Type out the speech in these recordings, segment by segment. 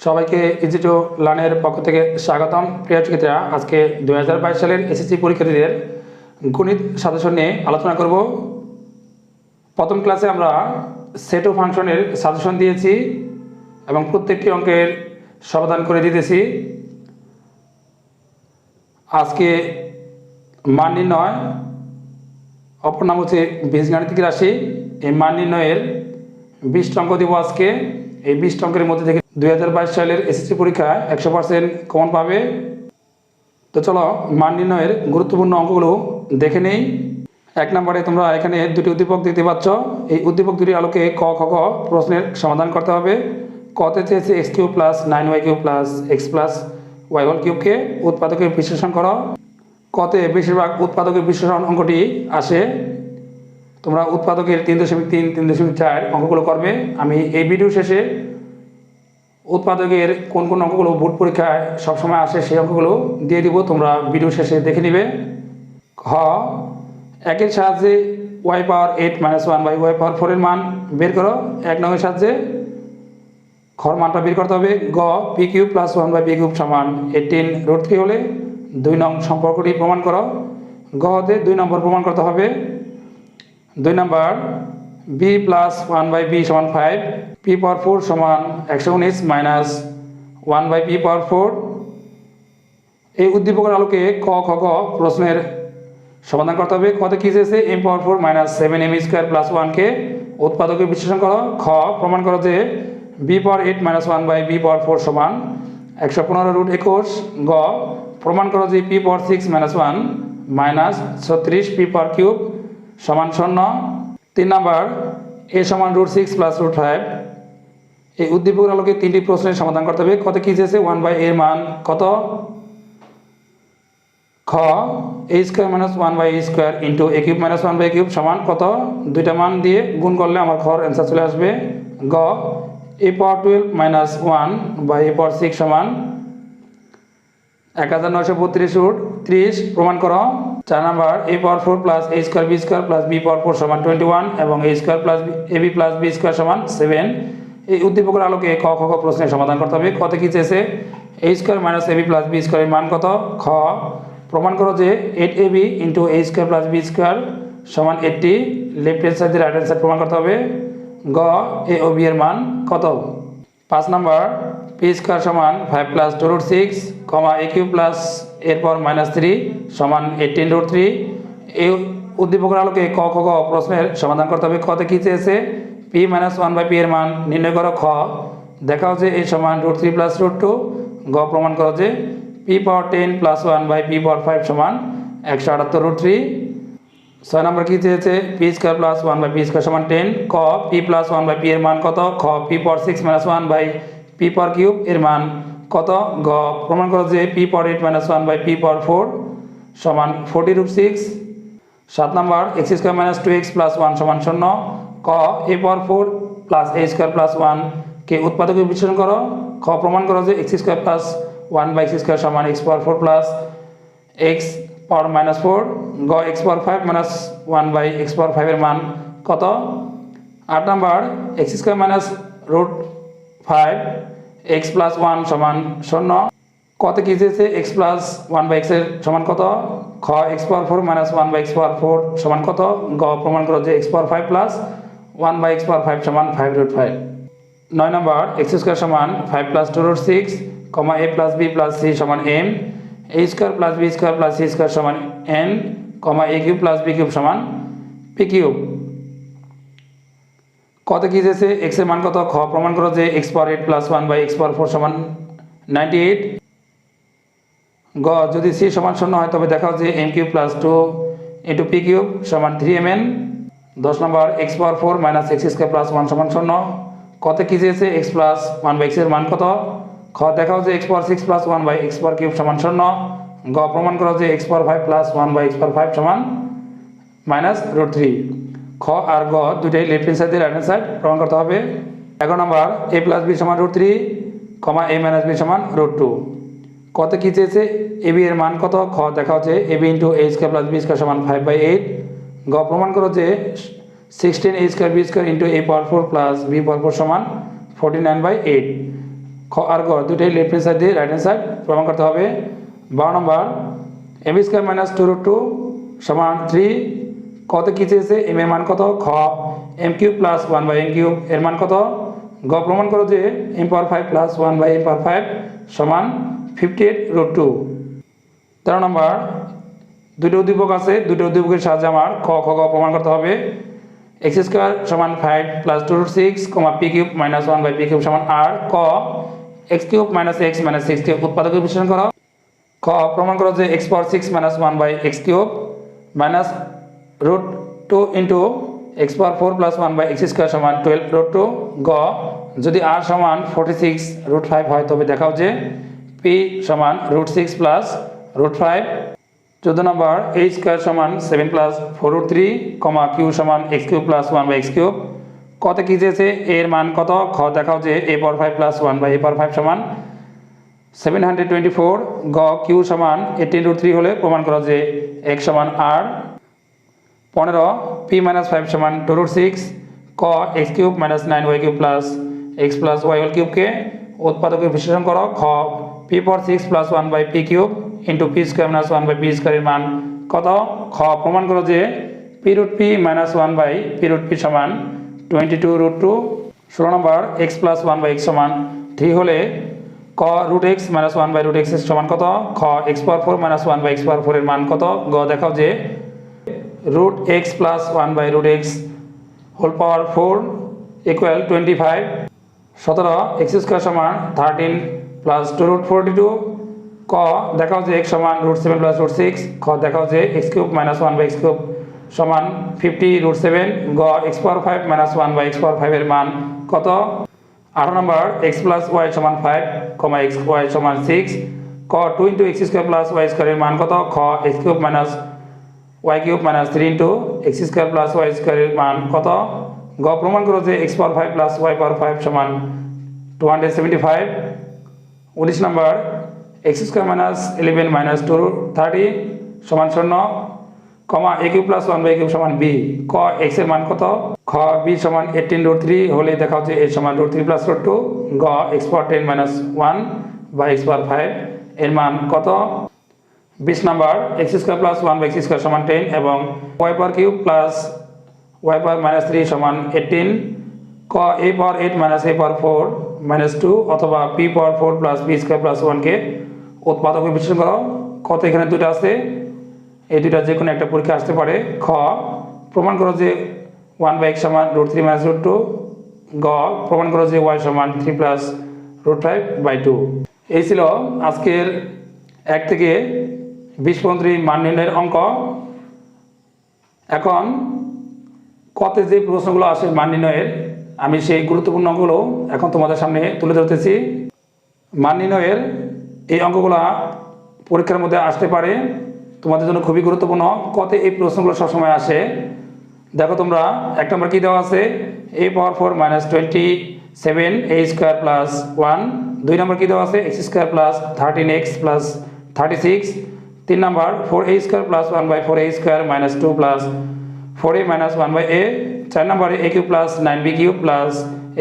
সবাইকে easy to লার্নের পক্ষ থেকে স্বাগতম। প্রিয় শিক্ষার্থীরা, আজকে 2022 সালের এসএসসি পরীক্ষার্থীদের গণিত সাজেশন নিয়ে আলোচনা করব। প্রথম ক্লাসে আমরা সেট অফ ফাংশনের সাজেশন দিয়েছি এবং প্রত্যেকটি অঙ্কের সমাধান করে দিতেছি। আজকে মান নির্ণয়, অপর নাম হচ্ছে বীজগাণিতিক রাশি। এই মান নির্ণয়ের 20টি অঙ্ক দিব আজকে। এই 20টি অঙ্কের মধ্যে থেকে 2022 সালের এসএসসি পরীক্ষায় 100% কমন পাবে। তো চলো মান নির্ণয়ের গুরুত্বপূর্ণ অঙ্কগুলো দেখে নেই। 1 নম্বরে তোমরা এখানে দুটি উদ্দীপক দেখতে পাচ্ছ। এই উদ্দীপক দুটির আলোকে ক খ গ প্রশ্নের সমাধান করতে হবে। কতে চেয়েছে x³ + 9y³ + x + y³ কে উৎপাদকের বিশ্লেষণ করো। কতে বেশিরভাগ উৎপাদকের বিশ্লেষণ অঙ্কটি আসে। তোমরা উৎপাদকের 3.3, 3.4 অঙ্কগুলো করবে। আমি এই ভিডিও শেষে উৎপাদকের কোন কোন অঙ্কগুলো বোর্ড পরীক্ষায় সবসময় আসে সেই অঙ্কগুলো দিয়ে দিব, তোমরা ভিডিও শেষে দেখে নিবে। খ, একের সাহায্যে y⁻8 - 1/y⁴ এর মান বের করো। 1 নংয়ের সাহায্যে খর মানটা বের করতে হবে। গ, p³ + 1/p³ = 18√3 হলে 2 নং সম্পর্কটি প্রমাণ করো। গ হতে 2 নম্বর প্রমাণ করতে হবে। 2 নম্বর, b + 1/b = 5, p⁴ = 119 - 1/p⁴। এই উদ্দীপকের আলোকে ক খ গ প্রশ্নের সমাধান করতে হবে। কতে কি চেয়েছে m⁴ - 7m² + 1 কে উৎপাদকে বিশ্লেষণ করো। খ, প্রমাণ করো যে b⁴ 8 - 1/b⁴ = 115√21। গ, প্রমাণ করো যে p⁴ 6 - 1 - 36p⁴³ = 0। 3 number, a = √6 + √5। এই উদ্দীপকের আলোকে 3টি প্রশ্নের সমাধান করতে হবে। কত কি চেয়েছে 1/a এর মান কত। খ, a² - 1/a² * a³ - 1/a³ = কত। দুইটা মান দিয়ে গুণ করলে আমার খর অ্যান্সার চলে আসবে। গ, a⁴ 12 - 1/a⁴ 6 = 1932√30 প্রমাণ করো। 4 নম্বর, a⁴ + a² b² + b⁴ = 21 এবং a² + ab + b² = 7। এই উদ্দীপকের আলোকে ক খ গ প্রশ্নের সমাধান করতে হবে। কত কি চেয়েছে a² - ab + b² এর মান কত। খ, প্রমাণ করো যে 8ab * a² + b² = 80। Left hand side right hand side প্রমাণ করতে হবে। গ, a ও b এর মান কত। 5 নম্বর, p² = 5 + 2√6, a³ + এরপর -3 = 18√3। এই উদ্দীপকের আলোকে ক খ গ প্রশ্নের সমাধান করতে হবে। কতে কি চেয়েছে p - 1/p এর মান নির্ণয় করো। খ, দেখাও যে a = √3 + √2। গ, প্রমাণ করো যে p⁻10 + 1/p⁵ = 178√3। 6 নম্বর, কি চেয়েছে p² + 1/p² = 10। ক, p + 1/p এর মান কত। খ, p⁻6 - 1/p⁵ এর মান কত। গ, প্রমাণ করো যে p⁻8 - 1/p⁵ = 40√6। 7 নম্বর, x² - 2x + 1 = 0। ক, a⁴ + a² + 1 কে উৎপাদকে বিশ্লেষণ করো। খ, প্রমাণ করো যে x² + 1/x² = x⁴ + x⁻⁴। গ, x⁴ - 1/x⁴ এর মান কত। 8 নম্বর, x² - √5 x + 1 = 0। কত কি চেয়েছে x + 1/x এর সমান কত। খ, x⁴ - 1/x⁴ সমান কত। গ, প্রমাণ করো যে x⁴ + 1/x⁴ = 5√5। 9 number, x² = 5 + 2√6, a + b + c = m, a² + b² + c² = n, a³ + b³ = p³। কত কি চেয়েছে x এর মান কত। খ, প্রমাণ করো যে x⁴ + 1/x⁴ = 98। গ, যদি c = 0 হয় তবে দেখাও যে m³ + 2 * p³ = 3mn। 10 নম্বর, x⁴ - x² + 1 = 0। কত কি চেয়েছে x + 1/x এর মান কত। খ, দেখাও যে x⁴ 6 + 1/x⁴³ = 0। গ, প্রমাণ করো যে x⁴ 5 + 1/x⁴ = -√3। খ আর গ দুইটাই left hand side right hand side প্রমাণ করতে হবে। 11 নম্বর, a + b = √3, a - b = √2। কত কি চেয়েছে ab এর মান কত। খ, দেখাও যে ab * a² + b² = 5/8। গ, প্রমাণ করো যে 16 a² b² * a⁴ + b⁴ = 49/8। খ আর গ দুটোই লেফট হ্যান্ড সাইড দিয়ে রাইট হ্যান্ড সাইড প্রমাণ করতে হবে। 12 নম্বর এম স্কোয়ার মাইনাস 2√2 সমান 3। কতে কী চেয়েছে? এম এর মান কত? খ M cube plus 1/m cube এর মান কত? গ প্রমাণ করো যে m পাওয়ার 5 প্লাস 1/m পাওয়ার 5 সমান 58√2। 13 নম্বর দুটো উদ্দীপক আছে, দুটো উদ্দীপকের সাহায্যে আমার খ খ গ প্রমাণ করতে হবে। এক্স স্কোয়ার সমান 5 plus 2√6 p cube minus 1/p cube সমান r। ক x cube minus x minus 6 কে উৎপাদকের বিশ্লেষণ করো। খ প্রমাণ করো যে x power 6 minus 1/x cube minus √2 into x power 4 plus 1/x square সমান 12√2। গ যদি r সমান 46√5 হয় তবে দেখাও যে p সমান √6 প্লাস √5। 14 নম্বর a স্কোয়ার সমান 7 প্লাস 4√3 কিউ সমান x cube plus 1/x cube. কত কি চেয়েছে? এর মান কত? খ দেখাও যে a পাওয়ার 5 প্লাস 1/a পাওয়ার 5 সমান 724। গ কিউ সমান 18√3 হলে প্রমাণ করো যে x সমান r। 15 p মাইনাস 5 সমান 2√6। ক x cube minus 9y cube plus x plus y whole কিউবকে উৎপাদকের বিশ্লেষণ করো। খ p power 6 plus 1/p cube into p square minus 1/p স্কোয়ারের মান কত? খ প্রমাণ করো যে p√p মাইনাস 1/p সমান 22√2। 16 নম্বর x প্লাস 1/x সমান 3 হলে ক √x মাইনাস 1/√x সমান কত? খ x পাওয়ার 4 মাইনাস 1/x পাওয়ার 4 এর মান কত? গ দেখাও যে √x plus 1/√x whole power 4 equal 25। 17 x square সমান 13 প্লাস 2√42। ক দেখাও যে x সমান √7 প্লাস √6। খ দেখাও যে x cube minus 1/x cube সমান 50√7। গ x পাওয়ার 5 মাইনাস 1/x পাওয়ার 5 এর মান কত? 18 নম্বর x প্লাস y সমান 5, x y সমান 6। ক 2 into x square plus y স্কোয়ারের মান কত? খ x cube minus y cube minus 3 into x square plus y স্কোয়ারের মান কত? গ প্রমাণ করো যে x power 5 plus y power 5 সমান 275। 19 number x square minus 11 minus 230 সমান 0, a cube plus 1/a cube সমান b। ক x এর মান কত? খ b সমান 18√3 হলে দেখাও যে a সমান √3 প্লাস √2। গ x পাওয়ার 10 মাইনাস 1 বা x পাওয়ার 5 এর মান কত? 20 নম্বর x square plus 1/x square সমান 10 এবং y power cube plus y power minus 3 সমান 18। ক a power 8 minus a power 4 minus 2 অথবা p পাওয়ার 4 প্লাস b স্কোয়ার প্লাস 1 কে উৎপাদক বিশ্লেষণ করো। কত এখানে দুটো আছে, এই দুটা যে কোনো একটা পরীক্ষা আসতে পারে। খ প্রমাণ করো যে 1/x সমান √3 মাইনাস √2। গ প্রমাণ করো যে y সমান 3 প্লাস √5/2। এই ছিল আজকের 1 থেকে 20 পর্যন্ত মান নির্ণয়ের অঙ্ক। এখন কতে যে প্রশ্নগুলো আসে মান নির্ণয়ের, আমি সেই গুরুত্বপূর্ণ অঙ্কগুলো এখন তোমাদের সামনে তুলে ধরতেছি। মান নির্ণয়ের এই অঙ্কগুলো পরীক্ষার মধ্যে আসতে পারে, তোমাদের জন্য খুবই গুরুত্বপূর্ণ। কতে এই প্রশ্নগুলো সবসময় আসে দেখো তোমরা। 1 নম্বর কি দেওয়া আছে? a পাওয়ার 4 মাইনাস 27 a স্কোয়ার প্লাস 1। 2 নম্বর কি দেওয়া আছে? x square plus 13x plus 36। 3 number 4a square plus 1/4a square minus 2 plus 4a minus 1/a। 4 নম্বরে a cube plus 9b cube plus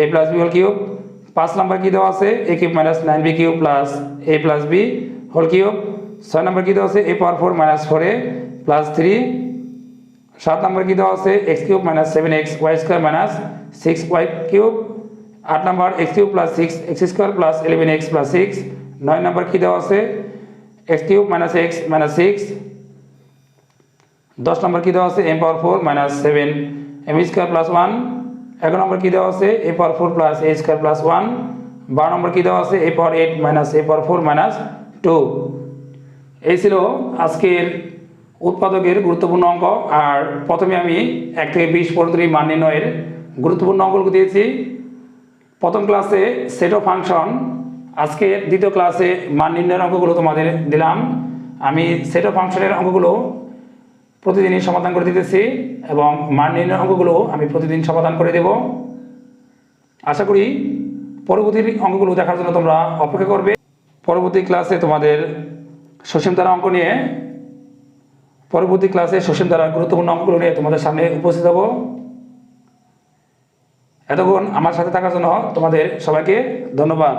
a plus b whole cube. 5 number কি দেওয়া আছে? a cube minus 9b cube plus a plus b whole cube. 6 number কি দেওয়া আছে? a power 4 minus 4a plus 3। 7 নম্বর কি দেওয়া আছে? x cube minus 7x y square minus 6y cube. 8 নম্বর x cube plus 6x square plus 11x plus 6। 9 নম্বর কি দেওয়া আছে? x cube minus x minus 6। 10 নম্বর কি দেওয়া আছে? m পাওয়ার 4 মাইনাস 7 m স্কোয়ার প্লাস 1। 11 নম্বর কি দেওয়া আছে? a power 4 plus a square plus 1। 12 নম্বর কি দেওয়া আছে? a power 8 minus a power 4 minus 2। এই ছিল আজকের উৎপাদকের গুরুত্বপূর্ণ অঙ্ক। আর প্রথমে আমি 1 থেকে 20 পর্যন্ত মান নির্ণয়ের গুরুত্বপূর্ণ অঙ্কগুলো দিয়েছি। প্রথম ক্লাসে সেট অফ ফাংশন, আজকে দ্বিতীয় ক্লাসে মান নির্ণয়ের অঙ্কগুলো তোমাদের দিলাম। আমি সেট অফ ফাংশনের অঙ্কগুলো প্রতিদিনই সমাধান করে দিতেছি এবং মান নির্ণয়ের অঙ্কগুলো আমি প্রতিদিন সমাধান করে দেব। আশা করি পরবর্তী অঙ্কগুলো দেখার জন্য তোমরা অপেক্ষা করবে। পরবর্তী ক্লাসে তোমাদের সসীম ধারা অঙ্ক নিয়ে সসীম ধারার গুরুত্বপূর্ণ অঙ্কগুলো নিয়ে তোমাদের সামনে উপস্থিত হব। এতক্ষণ আমার সাথে থাকার জন্য তোমাদের সবাইকে ধন্যবাদ।